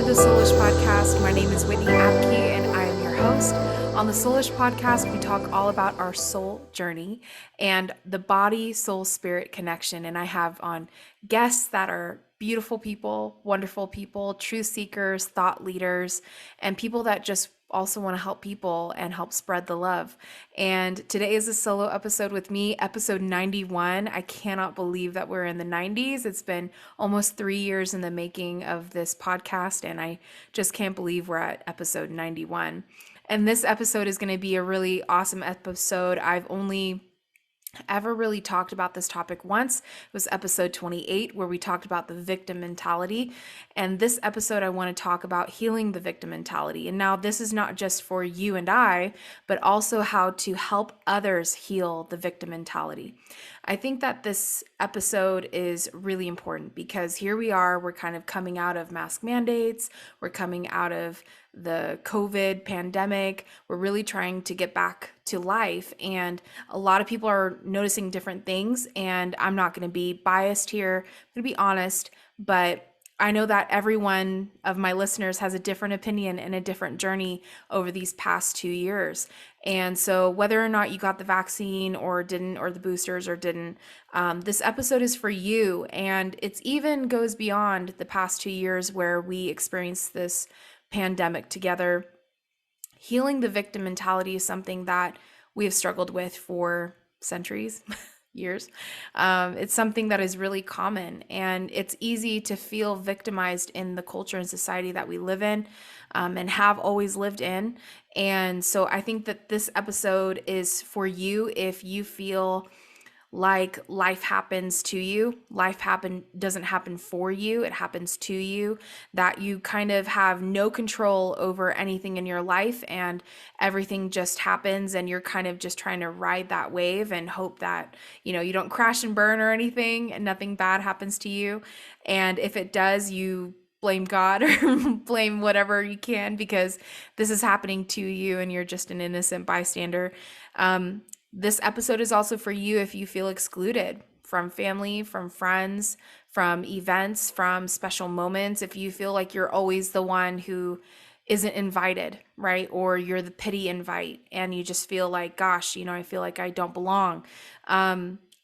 the Soulish Podcast. My name is Whitney Abke, and I am your host. On the Soulish Podcast, we talk all about our soul journey and the body, soul, spirit connection. And I have on guests that are beautiful people, wonderful people, truth seekers, thought leaders, and people that just also want to help people and help spread the love. And today is a solo episode with me, episode 91. I cannot believe that we're in the 90s. It's been almost 3 years in the making of this podcast, and I just can't believe we're at episode 91. And this episode is going to be a really awesome episode. I've only ever really talked about this topic once. It was episode 28, where we talked about the victim mentality. And this episode, I want to talk about healing the victim mentality. And now this is not just for you and I, but also how to help others heal the victim mentality. I think that this episode is really important because here we are, we're kind of coming out of mask mandates, we're coming out of the COVID pandemic, we're really trying to get back to life, and a lot of people are noticing different things, and I'm not going to be biased here, I'm going to be honest, but I know that every one of my listeners has a different opinion and a different journey over these past 2 years. And so whether or not you got the vaccine or didn't, or the boosters or didn't, this episode is for you. And it's even goes beyond the past 2 years where we experienced this pandemic together. Healing the victim mentality is something that we have struggled with for centuries. Years. It's something that is really common, and it's easy to feel victimized in the culture and society that we live in and have always lived in. And so I think that this episode is for you if you feel like life happens to you. Doesn't happen for you, it happens to you, that you kind of have no control over anything in your life and everything just happens, and you're kind of just trying to ride that wave and hope that, you don't crash and burn or anything and nothing bad happens to you. And if it does, you blame God or blame whatever you can because this is happening to you and you're just an innocent bystander. This episode is also for you if you feel excluded from family, from friends, from events, from special moments, if you feel like you're always the one who isn't invited, right? Or you're the pity invite and you just feel like, gosh, I feel like I don't belong.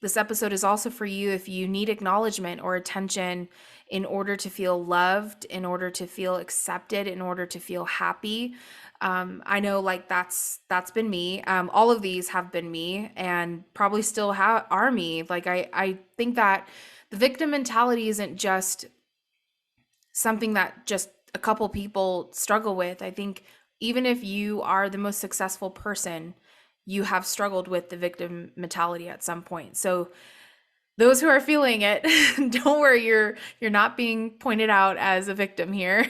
This episode is also for you if you need acknowledgement or attention in order to feel loved, in order to feel accepted, in order to feel happy. I know like that's been me. All of these have been me and probably still are me. Like I think that the victim mentality isn't just something that just a couple people struggle with. I think even if you are the most successful person, you have struggled with the victim mentality at some point. So those who are feeling it, don't worry, you're not being pointed out as a victim here.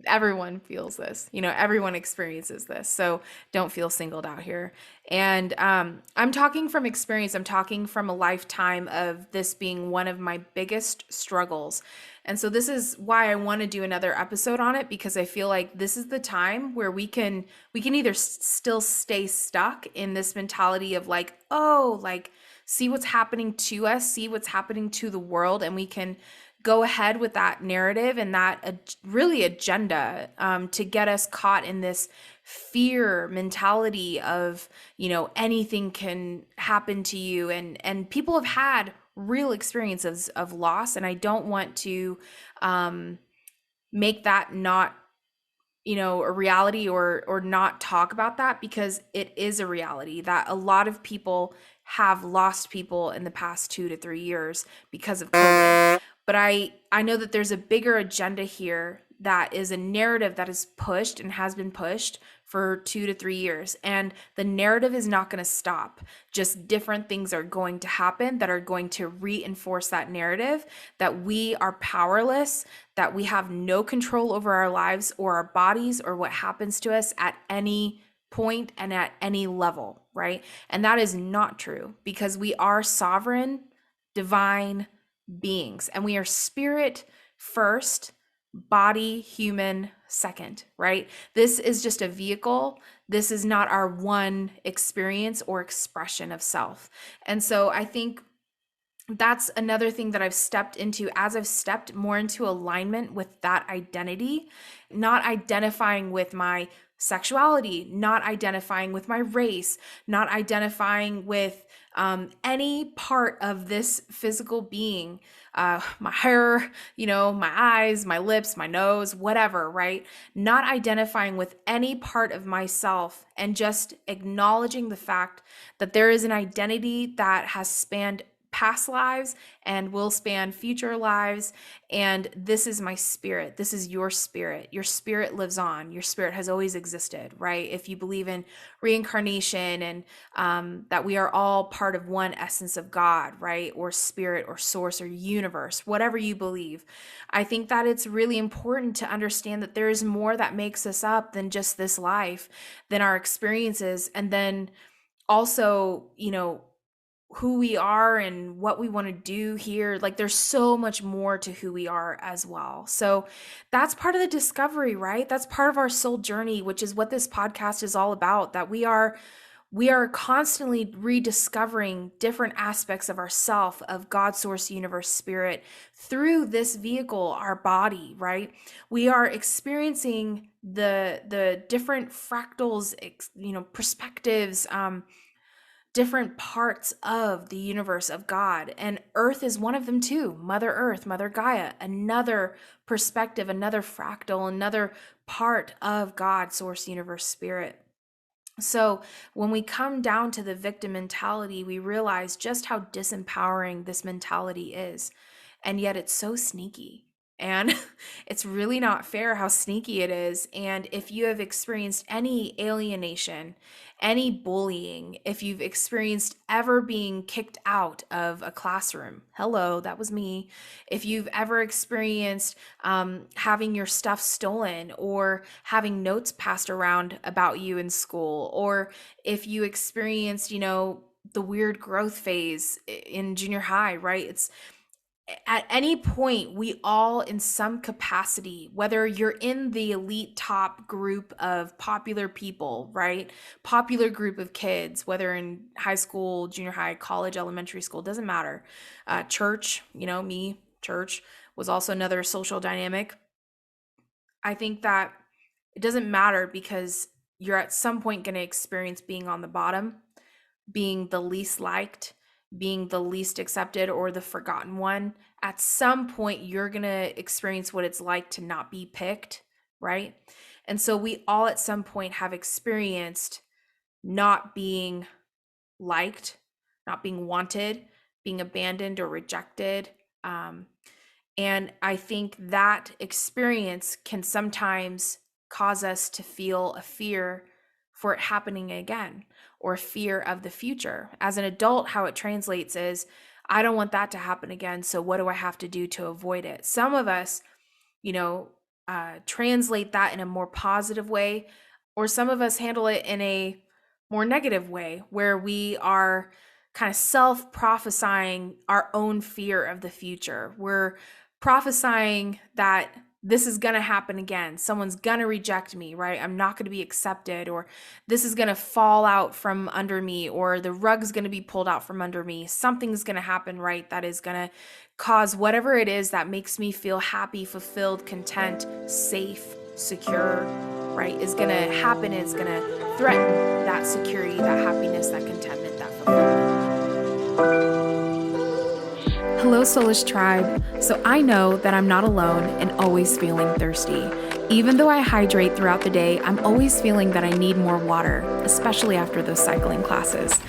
Everyone feels this, everyone experiences this. So don't feel singled out here. And I'm talking from experience. I'm talking from a lifetime of this being one of my biggest struggles. And so this is why I want to do another episode on it, because I feel like this is the time where we can either still stay stuck in this mentality of like, oh, like, see what's happening to us, see what's happening to the world, and we can go ahead with that narrative and that really agenda to get us caught in this fear mentality of, anything can happen to you. And people have had real experiences of loss, and I don't want to make that not a reality or not talk about that, because it is a reality that a lot of people have lost people in the past 2 to 3 years because of COVID. But I know that there's a bigger agenda here, that is a narrative that is pushed and has been pushed for 2 to 3 years. And the narrative is not going to stop. Just different things are going to happen that are going to reinforce that narrative, that we are powerless, that we have no control over our lives or our bodies or what happens to us at any point and at any level, right? And that is not true, because we are sovereign, divine beings, and we are spirit first, body, human second, right? This is just a vehicle. This is not our one experience or expression of self. And so I think that's another thing that I've stepped into as I've stepped more into alignment with that identity, not identifying with my sexuality, not identifying with my race, not identifying with any part of this physical being, my hair, my eyes, my lips, my nose, whatever, right? Not identifying with any part of myself and just acknowledging the fact that there is an identity that has spanned past lives and will span future lives. And this is my spirit. This is your spirit. Your spirit lives on. Your spirit has always existed, right? If you believe in reincarnation and that we are all part of one essence of God, right? Or spirit or source or universe, whatever you believe. I think that it's really important to understand that there is more that makes us up than just this life, than our experiences. And then also, who we are and what we want to do here. Like there's so much more to who we are as well. So that's part of the discovery, right? That's part of our soul journey, which is what this podcast is all about, that we are constantly rediscovering different aspects of ourself, of God, source, universe, spirit through this vehicle, our body, right? We are experiencing the different fractals, perspectives, different parts of the universe of God. And Earth is one of them too. Mother Earth, Mother Gaia, another perspective, another fractal, another part of God, source, universe, spirit. So when we come down to the victim mentality, we realize just how disempowering this mentality is. And yet it's so sneaky. And it's really not fair how sneaky it is. And if you have experienced any alienation, any bullying, if you've experienced ever being kicked out of a classroom, hello, that was me. If you've ever experienced having your stuff stolen or having notes passed around about you in school, or if you experienced, the weird growth phase in junior high, right? It's at any point, we all in some capacity, whether you're in the elite top group of popular people, right? Popular group of kids, whether in high school, junior high, college, elementary school, doesn't matter. Church, church was also another social dynamic. I think that it doesn't matter because you're at some point going to experience being on the bottom, being the least liked, being the least accepted, or the forgotten one. At some point, you're going to experience what it's like to not be picked, right? And so we all at some point have experienced not being liked, not being wanted, being abandoned or rejected. And I think that experience can sometimes cause us to feel a fear for it happening again, or fear of the future. As an adult, how it translates is, I don't want that to happen again, so what do I have to do to avoid it? Some of us, translate that in a more positive way, or some of us handle it in a more negative way, where we are kind of self-prophesying our own fear of the future. We're prophesying that this is going to happen again. Someone's going to reject me, right? I'm not going to be accepted, or this is going to fall out from under me, or the rug's going to be pulled out from under me. Something's going to happen, right? That is going to cause whatever it is that makes me feel happy, fulfilled, content, safe, secure, right? Is going to happen. It's going to threaten that security, that happiness, that contentment, that fulfillment. Hello, Soulish Tribe. So I know that I'm not alone and always feeling thirsty. Even though I hydrate throughout the day, I'm always feeling that I need more water, especially after those cycling classes.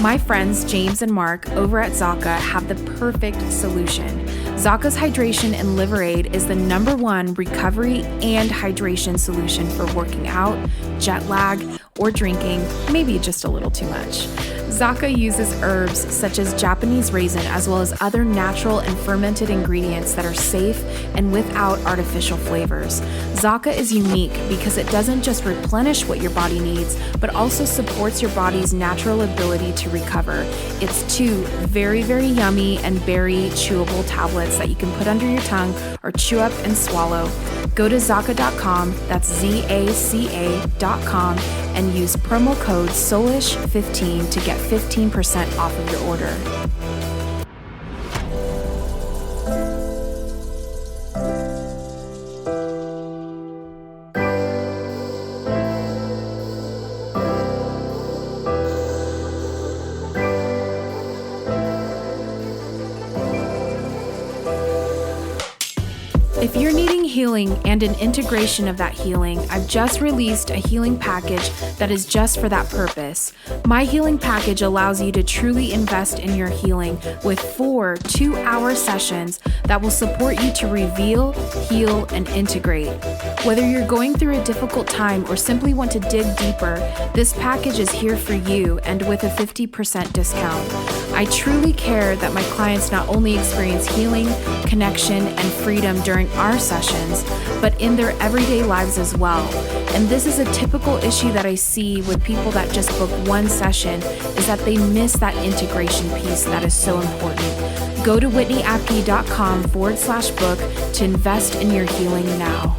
My friends James and Mark over at Zaka have the perfect solution. Zaka's Hydration and Liverade is the #1 recovery and hydration solution for working out, jet lag, or drinking maybe just a little too much. Zaka uses herbs such as Japanese raisin as well as other natural and fermented ingredients that are safe and without artificial flavors. Zaka is unique because it doesn't just replenish what your body needs, but also supports your body's natural ability to recover. It's 2 very, very yummy and berry chewable tablets that you can put under your tongue or chew up and swallow. Go to Zaka.com, that's ZACA.com, and use promo code SOULISH15 to get 15% off of your order. If you're needing healing and an integration of that healing, I've just released a healing package that is just for that purpose. My healing package allows you to truly invest in your healing with 4 2-hour sessions that will support you to reveal, heal, and integrate. Whether you're going through a difficult time or simply want to dig deeper, this package is here for you and with a 50% discount. I truly care that my clients not only experience healing, connection, and freedom during our sessions, but in their everyday lives as well. And this is a typical issue that I see with people that just book one session, is that they miss that integration piece that is so important. Go to whitneyapke.com/book to invest in your healing now.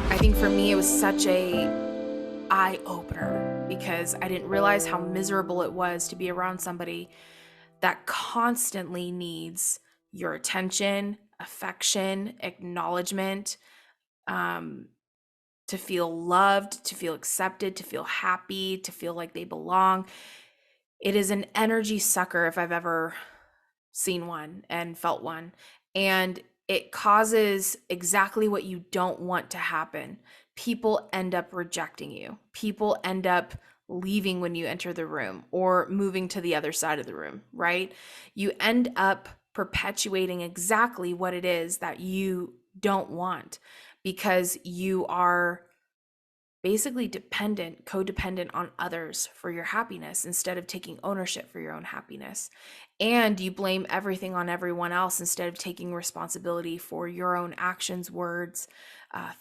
I think for me, it was such a eye-opener because I didn't realize how miserable it was to be around somebody that constantly needs your attention, affection, acknowledgement, to feel loved, to feel accepted, to feel happy, to feel like they belong. It is an energy sucker if I've ever seen one and felt one. And it causes exactly what you don't want to happen. People end up rejecting you. People end up leaving when you enter the room or moving to the other side of the room, right? You end up perpetuating exactly what it is that you don't want because you are basically codependent on others for your happiness instead of taking ownership for your own happiness. And you blame everything on everyone else instead of taking responsibility for your own actions, words,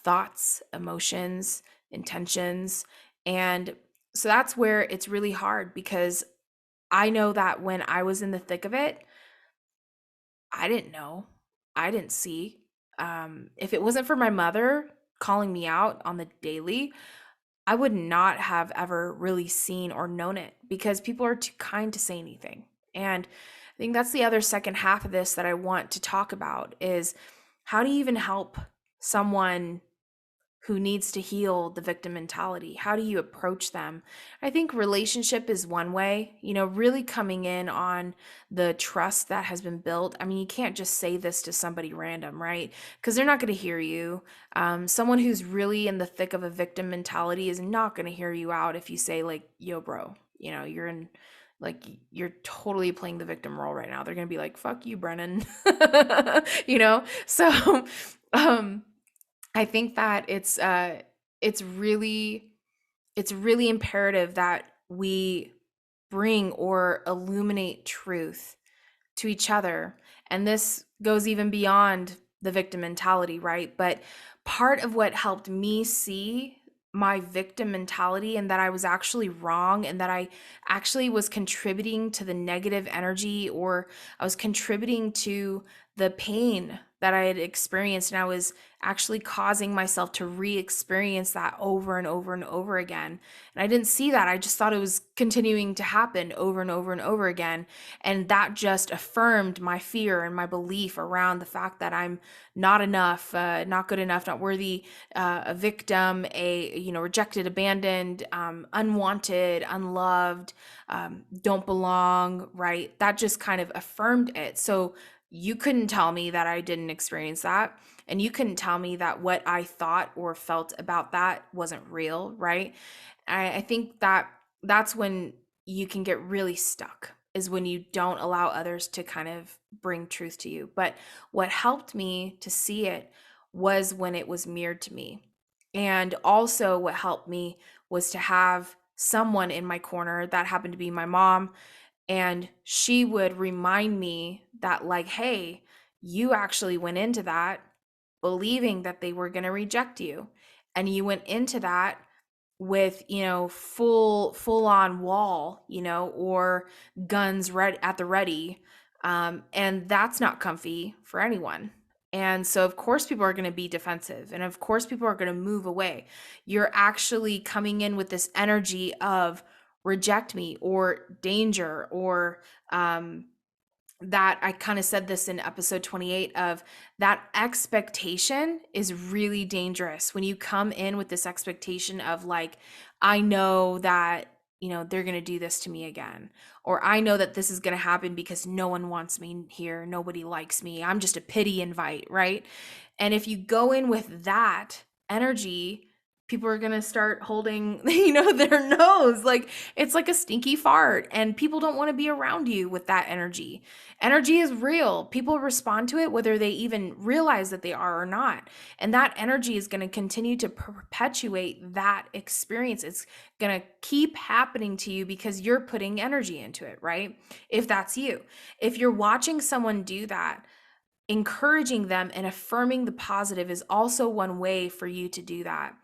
thoughts, emotions, intentions. And so that's where it's really hard because I know that when I was in the thick of it, I didn't know. I didn't see. If it wasn't for my mother calling me out on the daily, I would not have ever really seen or known it because people are too kind to say anything. And I think that's the other second half of this that I want to talk about is how do you even help someone who needs to heal the victim mentality? How do you approach them? I think relationship is one way, really coming in on the trust that has been built. I mean, you can't just say this to somebody random, right? Because they're not going to hear you. Someone who's really in the thick of a victim mentality is not going to hear you out if you say like, yo, bro, you're totally playing the victim role right now. They're going to be like, fuck you, Brennan. So, I think that it's really imperative that we bring or illuminate truth to each other. And this goes even beyond the victim mentality, right? But part of what helped me see my victim mentality and that I was actually wrong and that I actually was contributing to the negative energy or I was contributing to the pain that I had experienced, and I was actually causing myself to re-experience that over and over and over again. And I didn't see that. I just thought it was continuing to happen over and over and over again. And that just affirmed my fear and my belief around the fact that I'm not enough, not good enough, not worthy, a victim, rejected, abandoned, unwanted, unloved, don't belong, right? That just kind of affirmed it. So you couldn't tell me that I didn't experience that. And you couldn't tell me that what I thought or felt about that wasn't real, right? I think that that's when you can get really stuck, is when you don't allow others to kind of bring truth to you. But what helped me to see it was when it was mirrored to me. And also what helped me was to have someone in my corner that happened to be my mom, and she would remind me that like, hey, you actually went into that believing that they were going to reject you. And you went into that with, full on wall, or guns at the ready. And that's not comfy for anyone. And so, of course, people are going to be defensive. And of course, people are going to move away. You're actually coming in with this energy of reject me or danger or that I kind of said this in episode 28 of that expectation is really dangerous when you come in with this expectation of like, I know that they're going to do this to me again. Or I know that this is going to happen because no one wants me here. Nobody likes me. I'm just a pity invite, right? And if you go in with that energy, people are going to start holding, their nose. Like it's like a stinky fart, and people don't want to be around you with that energy. Energy is real. People respond to it whether they even realize that they are or not. And that energy is going to continue to perpetuate that experience. It's going to keep happening to you because you're putting energy into it, right? If that's you. If you're watching someone do that, encouraging them and affirming the positive is also one way for you to do that,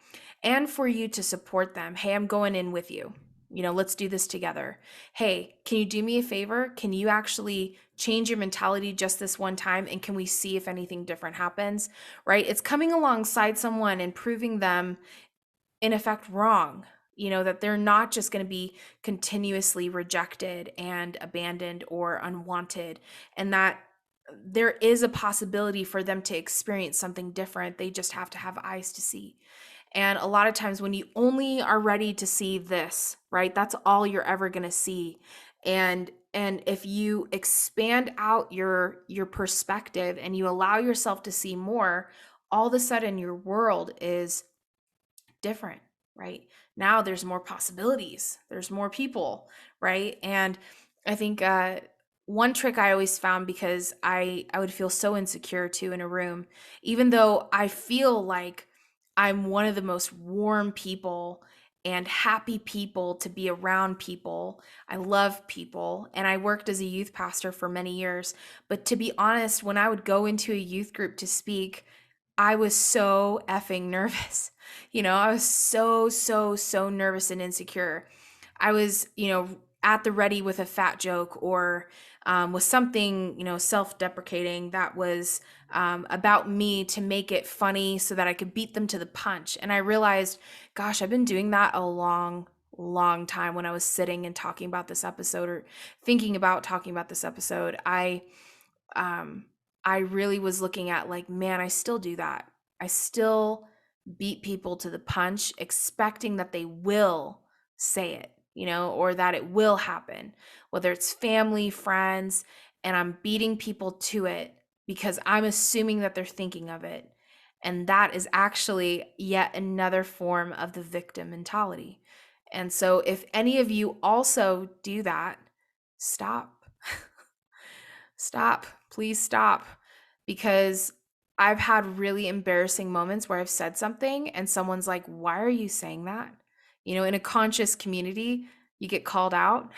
and for you to support them. Hey, I'm going in with you. Let's do this together. Hey, can you do me a favor? Can you actually change your mentality just this one time? And can we see if anything different happens? Right? It's coming alongside someone and proving them in effect wrong, that they're not just going to be continuously rejected and abandoned or unwanted, and that there is a possibility for them to experience something different. They just have to have eyes to see. And a lot of times when you only are ready to see this, right, that's all you're ever going to see. And if you expand out your perspective and you allow yourself to see more, all of a sudden your world is different, right? Now there's more possibilities, there's more people, right? And I think one trick I always found, because I would feel so insecure too in a room, even though I feel like I'm one of the most warm people and happy people to be around people. I love people, and I worked as a youth pastor for many years. But to be honest, when I would go into a youth group to speak, I was so effing nervous. I was so nervous and insecure. I was, at the ready with a fat joke, or with something, self-deprecating that was about me, to make it funny so that I could beat them to the punch. And I realized, gosh, I've been doing that a long time. When I was sitting and talking about this episode, or thinking about talking about this episode, um, I really was looking at, like, man, I still do that. I still beat people to the punch, expecting that they will say it, or that it will happen, whether it's family, friends, and I'm beating people to it because I'm assuming that they're thinking of it. And that is actually yet another form of the victim mentality. And so if any of you also do that, stop. Stop, please stop. Because I've had really embarrassing moments where I've said something and someone's like, why are you saying that? In a conscious community, you get called out.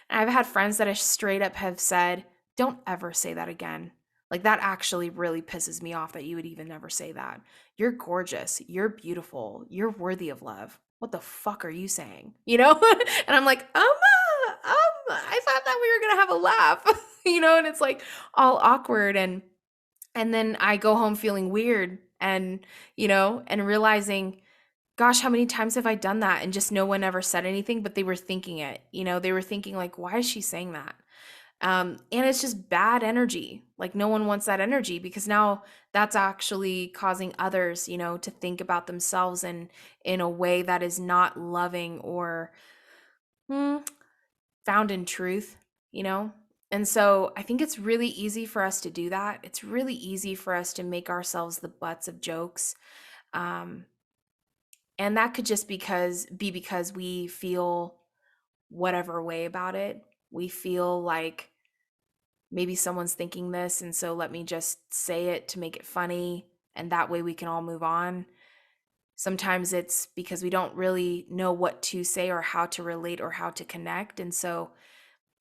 And I've had friends that I straight up have said, don't ever say that again. Like, that actually really pisses me off that you would even never say that. You're gorgeous. You're beautiful. You're worthy of love. What the fuck are you saying? And I'm like, I thought that we were going to have a laugh, and it's like all awkward. And then I go home feeling weird, and, and realizing, gosh, how many times have I done that? And just no one ever said anything, but they were thinking it, they were thinking, like, why is she saying that? And it's just bad energy. Like, no one wants that energy, because now that's actually causing others, to think about themselves in a way that is not loving or found in truth, And so I think it's really easy for us to do that. It's really easy for us to make ourselves the butts of jokes. And that could just be because we feel whatever way about it. We feel like maybe someone's thinking this, and so let me just say it to make it funny, and that way we can all move on. Sometimes it's because we don't really know what to say or how to relate or how to connect, and so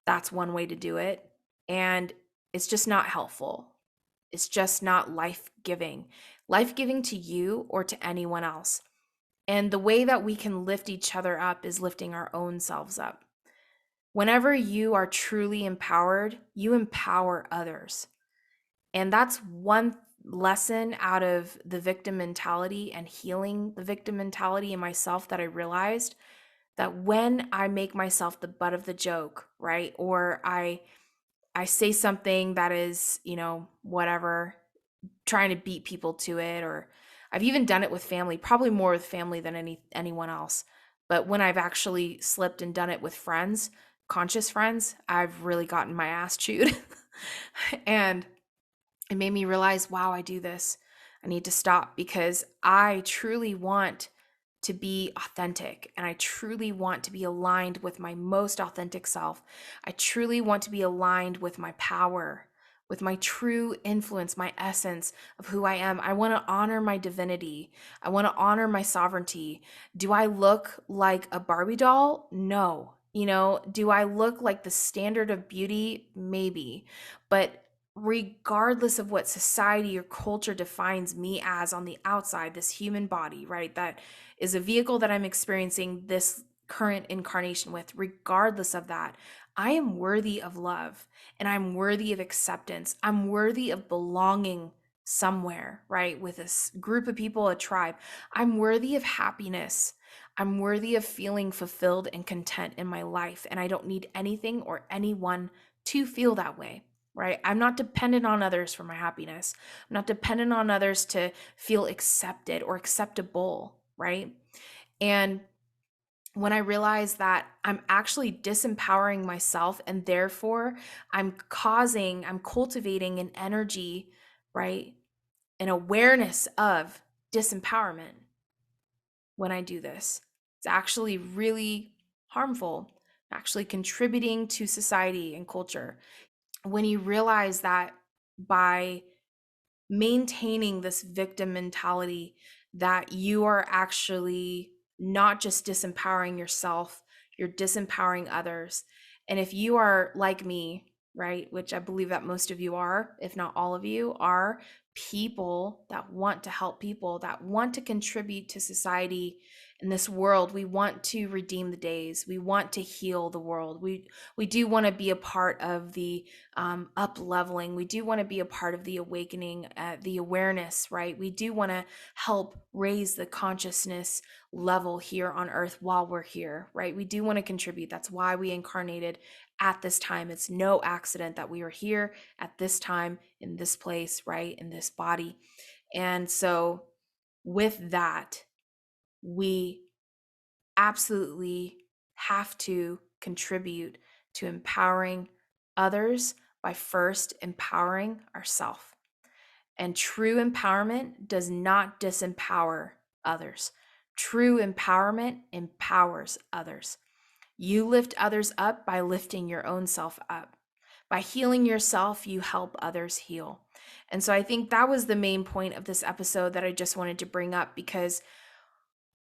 that's one way to do it. And it's just not helpful. It's just not life-giving to you or to anyone else. And the way that we can lift each other up is lifting our own selves up. Whenever you are truly empowered, you empower others. And that's one lesson out of the victim mentality and healing the victim mentality in myself, that I realized that when I make myself the butt of the joke, right? Or I say something that is, whatever, trying to beat people to it, or I've even done it with family, probably more with family than anyone else. But when I've actually slipped and done it with friends, conscious friends, I've really gotten my ass chewed. And it made me realize, wow, I do this. I need to stop because I truly want to be authentic and I truly want to be aligned with my most authentic self. I truly want to be aligned with my power, with my true influence, my essence of who I am. I want to honor my divinity. I want to honor my sovereignty. Do I look like a Barbie doll? No. Do I look like the standard of beauty? Maybe. But regardless of what society or culture defines me as on the outside, this human body, right? That is a vehicle that I'm experiencing this current incarnation with, regardless of that, I am worthy of love and I'm worthy of acceptance. I'm worthy of belonging somewhere, right? With a group of people, a tribe. I'm worthy of happiness. I'm worthy of feeling fulfilled and content in my life. And I don't need anything or anyone to feel that way, right? I'm not dependent on others for my happiness. I'm not dependent on others to feel accepted or acceptable, right? And when I realized that I'm actually disempowering myself and therefore I'm cultivating an energy, right? An awareness of disempowerment when I do this. It's actually really harmful, actually contributing to society and culture. When you realize that by maintaining this victim mentality, that you are actually not just disempowering yourself, you're disempowering others. And if you are like me, right, which I believe that most of you are, if not all of you, are people that want to help people, that want to contribute to society in this world. We want to redeem the days. We want to heal the world. We do want to be a part of the up leveling. We do want to be a part of the awakening, the awareness, right? We do want to help raise the consciousness level here on earth while we're here, right? We do want to contribute. That's why we incarnated at this time. It's no accident that we are here at this time, in this place, right? In this body. And so with that, we absolutely have to contribute to empowering others by first empowering ourselves. And true empowerment does not disempower others. True empowerment empowers others. You lift others up by lifting your own self up. By healing yourself, you help others heal. And so I think that was the main point of this episode that I just wanted to bring up, because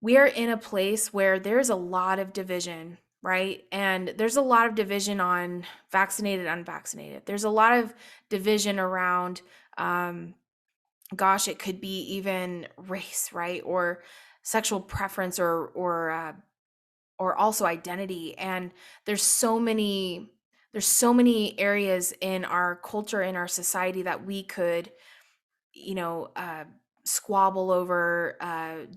we are in a place where there's a lot of division, right? And there's a lot of division on vaccinated, unvaccinated. There's a lot of division around, gosh, it could be even race, right? Or sexual preference, or also identity. And there's so many areas in our culture, in our society, that we could, you know, squabble over,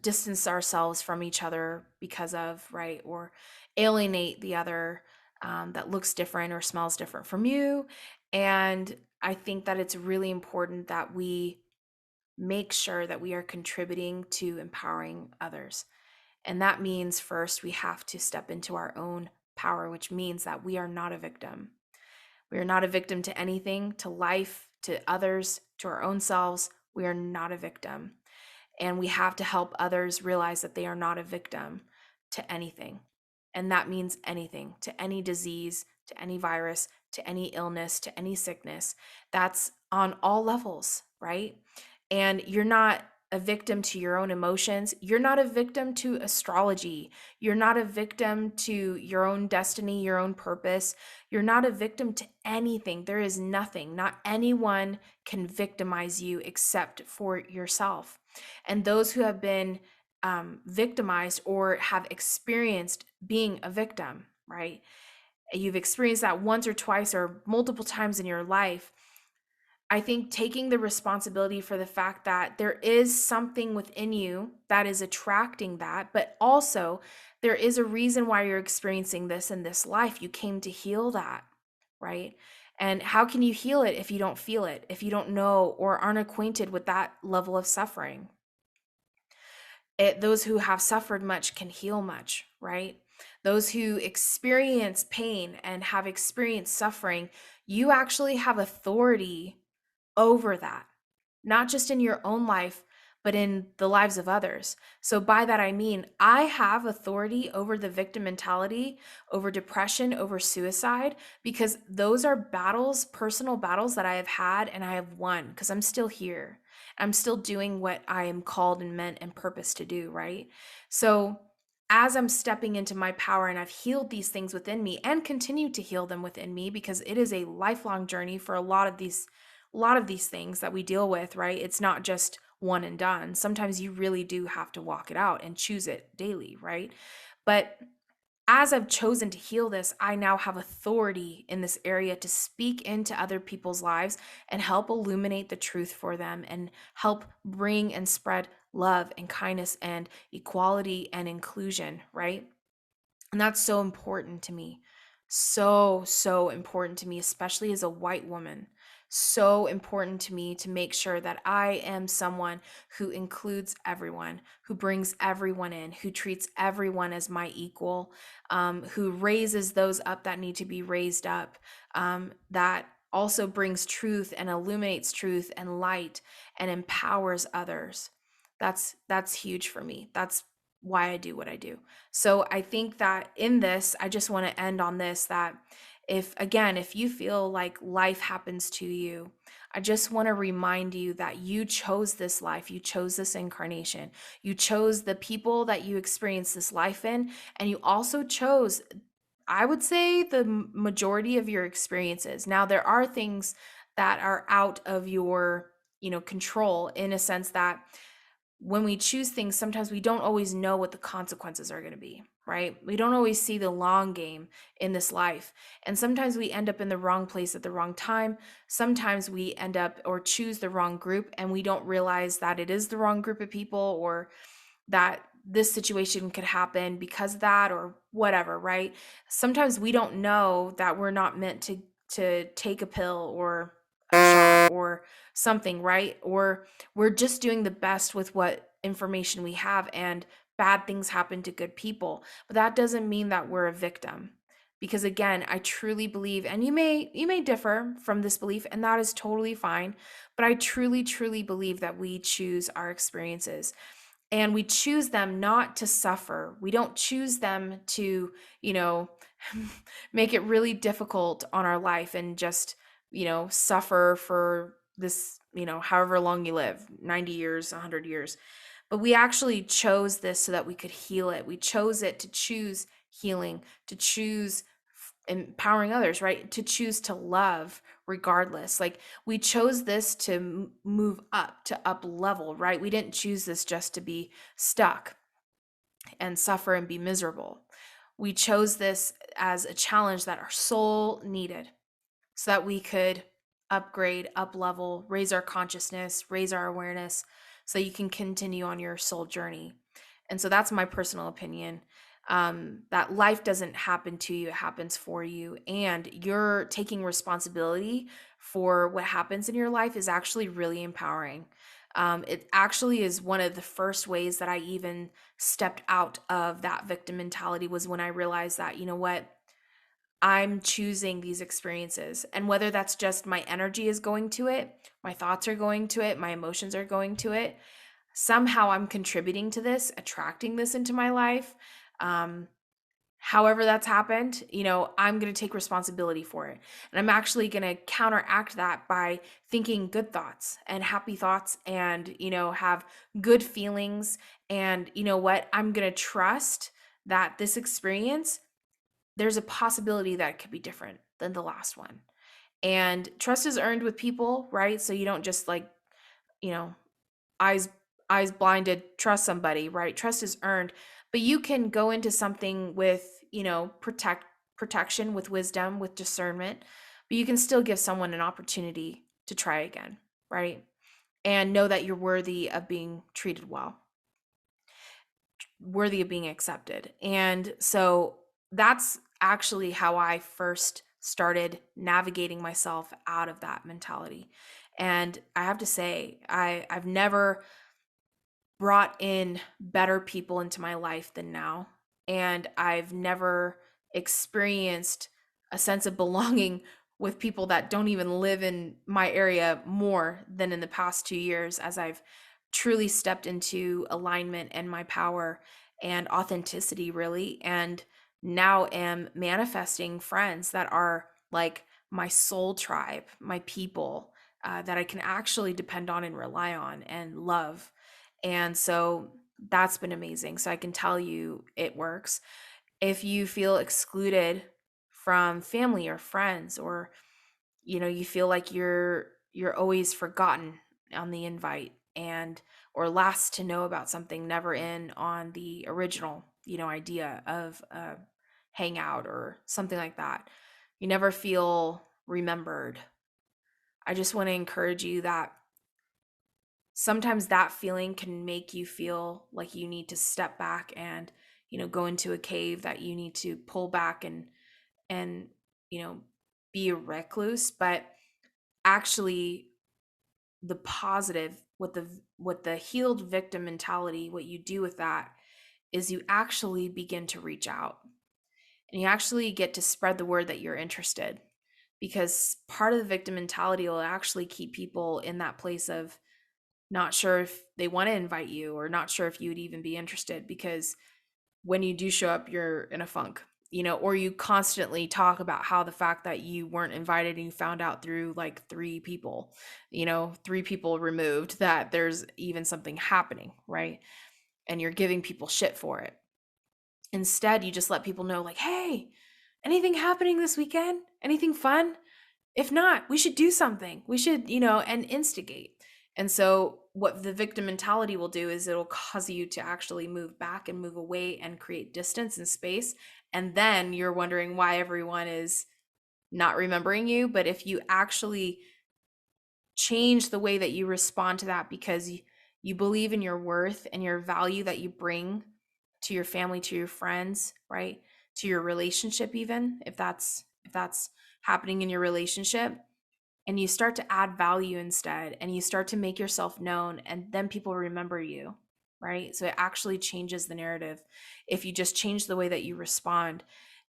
distance ourselves from each other because of, right? Or alienate the other, that looks different or smells different from you. And I think that it's really important that we make sure that we are contributing to empowering others. And that means first we have to step into our own power, which means that we are not a victim. We are not a victim to anything, to life, to others, to our own selves. We are not a victim. And we have to help others realize that they are not a victim to anything. And that means anything, to any disease, to any virus, to any illness, to any sickness. That's on all levels, right? And you're not a victim to your own emotions. You're not a victim to astrology. You're not a victim to your own destiny, your own purpose. You're not a victim to anything. There is nothing, not anyone can victimize you except for yourself. And those who have been victimized or have experienced being a victim, right? You've experienced that once or twice or multiple times in your life. I think taking the responsibility for the fact that there is something within you that is attracting that, but also there is a reason why you're experiencing this in this life. You came to heal that, right? And how can you heal it if you don't feel it, if you don't know or aren't acquainted with that level of suffering? those who have suffered much can heal much, right? Those who experience pain and have experienced suffering, you actually have authority over that, not just in your own life, but in the lives of others. So, by that, I mean, I have authority over the victim mentality, over depression, over suicide, because those are battles, personal battles that I have had and I have won because I'm still here. I'm still doing what I am called and meant and purposed to do, right? So, as I'm stepping into my power and I've healed these things within me and continue to heal them within me because it is a lifelong journey for a lot of these things that we deal with, right? It's not just one and done. Sometimes you really do have to walk it out and choose it daily, right? But as I've chosen to heal this, I now have authority in this area to speak into other people's lives and help illuminate the truth for them and help bring and spread love and kindness and equality and inclusion, right? And that's so important to me. So, so important to me, especially as a white woman. So important to me to make sure that I am someone who includes everyone, who brings everyone in, who treats everyone as my equal, who raises those up that need to be raised up, that also brings truth and illuminates truth and light and empowers others. That's huge for me. That's why I do what I do. So I think that in this, I just want to end on this, that if you feel like life happens to you, I just want to remind you that you chose this life, you chose this incarnation, you chose the people that you experience this life in, and you also chose, I would say, the majority of your experiences. Now, there are things that are out of your, control, in a sense that when we choose things, sometimes we don't always know what the consequences are going to be, right? We don't always see the long game in this life. And sometimes we end up in the wrong place at the wrong time. Sometimes we end up or choose the wrong group and we don't realize that it is the wrong group of people, or that this situation could happen because of that, or whatever, right? Sometimes we don't know that we're not meant to take a pill or a shot or something, right? Or we're just doing the best with what information we have, and bad things happen to good people. But that doesn't mean that we're a victim. Because again, I truly believe, and you may differ from this belief, and that is totally fine, but I truly, truly believe that we choose our experiences. And we choose them not to suffer. We don't choose them to, you know, make it really difficult on our life and just, suffer for this, however long you live, 90 years, 100 years. But we actually chose this so that we could heal it. We chose it to choose healing, to choose empowering others, right? To choose to love regardless. Like, we chose this to move up, to up level, right? We didn't choose this just to be stuck and suffer and be miserable. We chose this as a challenge that our soul needed so that we could upgrade, up level, raise our consciousness, raise our awareness, so you can continue on your soul journey. And so that's my personal opinion. That life doesn't happen to you, it happens for you. And you're taking responsibility for what happens in your life is actually really empowering. It actually is one of the first ways that I even stepped out of that victim mentality, was when I realized that, you know what, I'm choosing these experiences. And whether that's just my energy is going to it, my thoughts are going to it, my emotions are going to it, somehow I'm contributing to this, attracting this into my life. Um, However that's happened, I'm going to take responsibility for it. And I'm actually going to counteract that by thinking good thoughts and happy thoughts, and, have good feelings. And you know what? I'm going to trust that this experience, there's a possibility that it could be different than the last one. And trust is earned with people, right? So you don't just, like, you know, eyes eyes blinded trust somebody, right? Trust is earned, but you can go into something with, protection, with wisdom, with discernment, but you can still give someone an opportunity to try again, right? And know that you're worthy of being treated well, worthy of being accepted. And so that's actually how I first started navigating myself out of that mentality. And I have to say, I've never brought in better people into my life than now. And I've never experienced a sense of belonging with people that don't even live in my area more than in the past 2 years, as I've truly stepped into alignment and my power and authenticity, really. And now am manifesting friends that are like my soul tribe, my people, that I can actually depend on and rely on and love. And so that's been amazing. So I can tell you it works. If you feel excluded from family or friends, or you feel like you're always forgotten on the invite, and or last to know about something, never in on the original idea of a hangout or something like that, you never feel remembered, I just want to encourage you that sometimes that feeling can make you feel like you need to step back and go into a cave, that you need to pull back and you know be a recluse. But actually, the positive with the healed victim mentality, what you do with that is you actually begin to reach out, and you actually get to spread the word that you're interested, because part of the victim mentality will actually keep people in that place of not sure if they want to invite you, or not sure if you would even be interested, because when you do show up, you're in a funk, or you constantly talk about how the fact that you weren't invited and you found out through like three people removed, that there's even something happening, right? And you're giving people shit for it. Instead, you just let people know, like, hey, anything happening this weekend? Anything fun? If not, we should do something. We should, and instigate. And so, what the victim mentality will do is it'll cause you to actually move back and move away and create distance and space. And then you're wondering why everyone is not remembering you. But if you actually change the way that you respond to that, because you believe in your worth and your value that you bring to your family, to your friends, right? To your relationship, even if that's happening in your relationship, and you start to add value instead, and you start to make yourself known, and then people remember you, right? So it actually changes the narrative if you just change the way that you respond.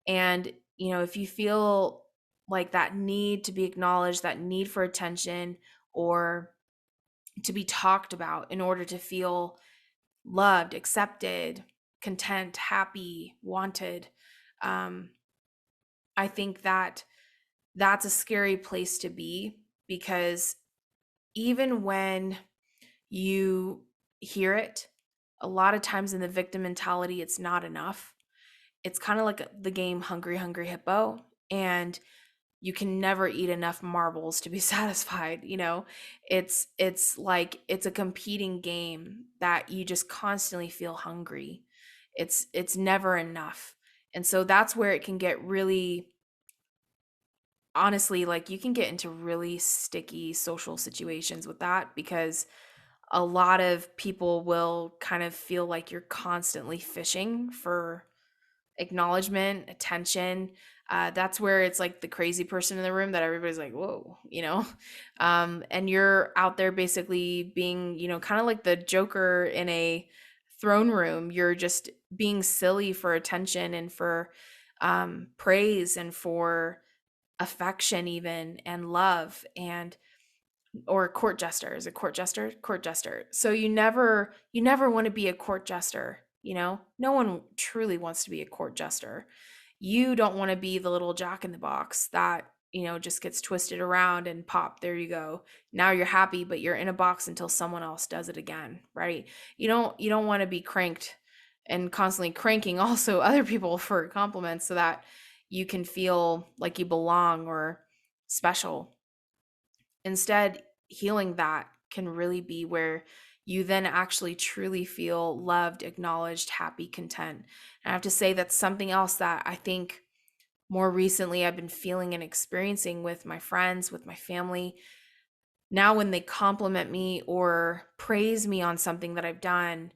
And if you feel like that need to be acknowledged, that need for attention, or to be talked about in order to feel loved, accepted, content, happy, wanted, um, I think that that's a scary place to be, because even when you hear it, a lot of times in the victim mentality, it's not enough. It's kind of like the game Hungry Hungry Hippo, and you can never eat enough marbles to be satisfied. It's like it's a competing game that you just constantly feel hungry. It's never enough. And so that's where it can get really, honestly, like, you can get into really sticky social situations with that, because a lot of people will kind of feel like you're constantly fishing for acknowledgement, attention. That's where it's like the crazy person in the room that everybody's like, whoa, and you're out there basically being, kind of like the Joker in a throne room. You're just being silly for attention and for praise and for affection, even, and love. And or court jester. Is it court jester? Court jester. So you never want to be a court jester. No one truly wants to be a court jester. You don't want to be the little jack in the box that just gets twisted around and pop, there you go, now you're happy, but you're in a box until someone else does it again, right? You don't want to be cranked and constantly cranking also other people for compliments, so that you can feel like you belong or special. Instead, healing that can really be where you then actually truly feel loved, acknowledged, happy, content. And I have to say, that's something else that I think more recently I've been feeling and experiencing with my friends, with my family. Now, when they compliment me or praise me on something that I've done,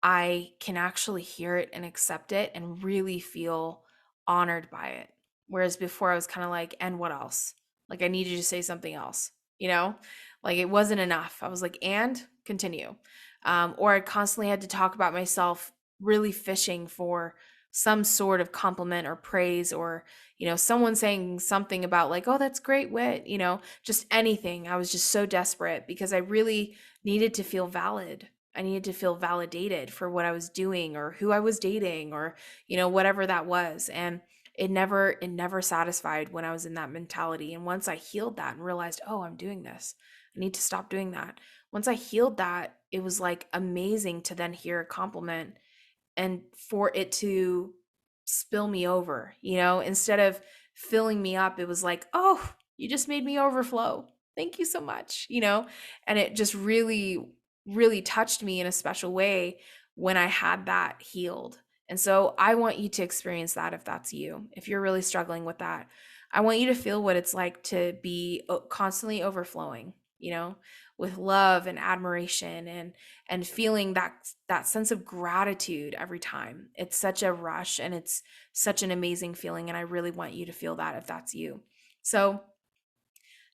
I can actually hear it and accept it and really feel honored by it. Whereas before I was kind of like, and what else? Like, I need you to say something else, you know? Like, it wasn't enough. I was like, and continue. or I constantly had to talk about myself, really fishing for some sort of compliment or praise, or someone saying something about like, oh, that's great wit, just anything. I was just so desperate because I really needed to feel valid. I needed to feel validated for what I was doing or who I was dating, or whatever that was. And it never satisfied when I was in that mentality. And once I healed that and realized, oh, I'm doing this, I need to stop doing that. Once I healed that, it was like amazing to then hear a compliment and for it to spill me over, instead of filling me up, it was like, oh, you just made me overflow. Thank you so much, and it just really, really touched me in a special way when I had that healed. And so I want you to experience that if that's you. If you're really struggling with that, I want you to feel what it's like to be constantly overflowing, with love and admiration, and feeling that sense of gratitude every time. It's such a rush and it's such an amazing feeling, and I really want you to feel that if that's you. So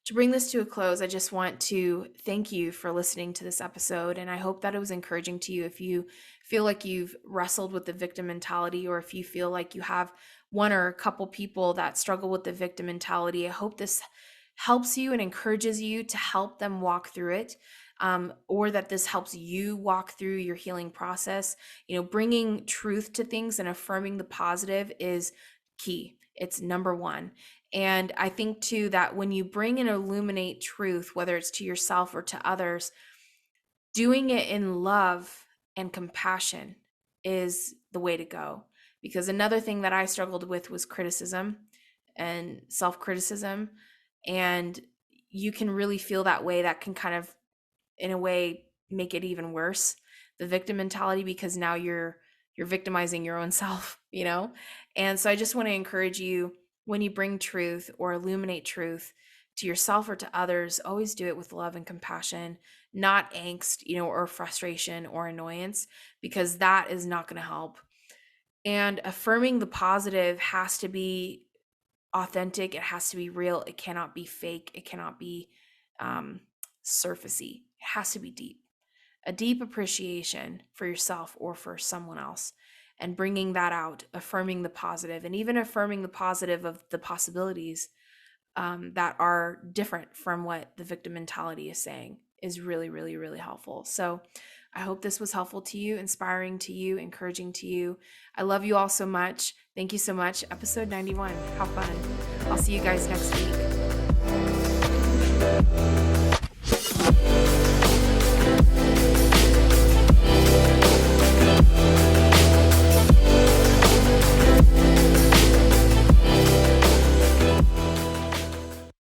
to bring this to a close, I just want to thank you for listening to this episode, and I hope that it was encouraging to you. If you feel like you've wrestled with the victim mentality, or if you feel like you have one or a couple people that struggle with the victim mentality, I hope this helps you and encourages you to help them walk through it, or that this helps you walk through your healing process. Bringing truth to things and affirming the positive is key. It's number one. And I think too that when you bring and illuminate truth, whether it's to yourself or to others, doing it in love and compassion is the way to go. Because another thing that I struggled with was criticism and self-criticism. And you can really feel that way. That can kind of, in a way, make it even worse, the victim mentality, because now you're victimizing your own self, And so I just want to encourage you, when you bring truth or illuminate truth to yourself or to others, always do it with love and compassion, not angst, or frustration or annoyance, because that is not going to help. And affirming the positive has to be authentic. It has to be real. It cannot be fake. It cannot be surfacey. It has to be deep. A deep appreciation for yourself or for someone else, and bringing that out, affirming the positive, and even affirming the positive of the possibilities that are different from what the victim mentality is saying is really, really, really helpful. So I hope this was helpful to you, inspiring to you, encouraging to you. I love you all so much. Thank you so much. Episode 91. How fun. I'll see you guys next week.